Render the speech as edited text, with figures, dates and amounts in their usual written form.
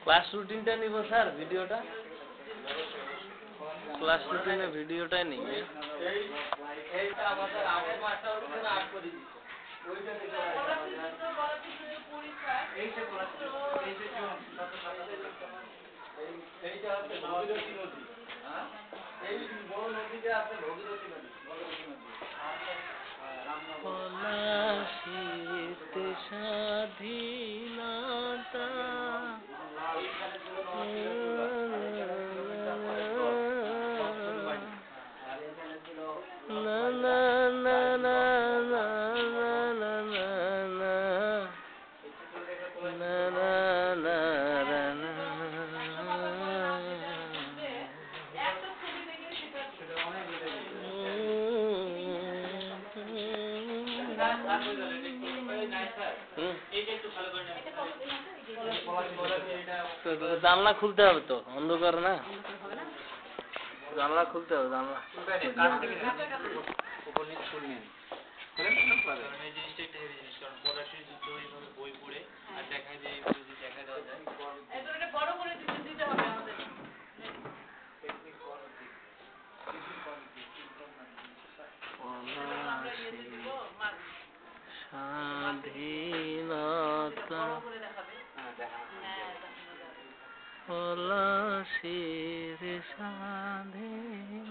Class রুটিনটা নিব sir, ভিডিওটা ক্লাস রুটিনে ভিডিওটাই নিব। এইটা আমাদের আগের মাসটা হচ্ছে 8 করে দিছি। ওইটা থেকে এইটা ক্লাস এইটা জুন এইটা হচ্ছে ভগীরথী নদী। হ্যাঁ, এই বড় নদীটা আছে ভগীরথী নদী। ভগীরথী নদী পলাশিতে স্বাধীনতা না না না না না না না জানলা খুলতে হবে তো, অন্ধকার না, জানলা খুলতে হবে। জানলা বই পড়ে আর দেখা যায় দেখা দেওয়া যায় বড় করে দিতে হবে আমাদের। স্বাধীনতা পলাশির স্বাধীনতা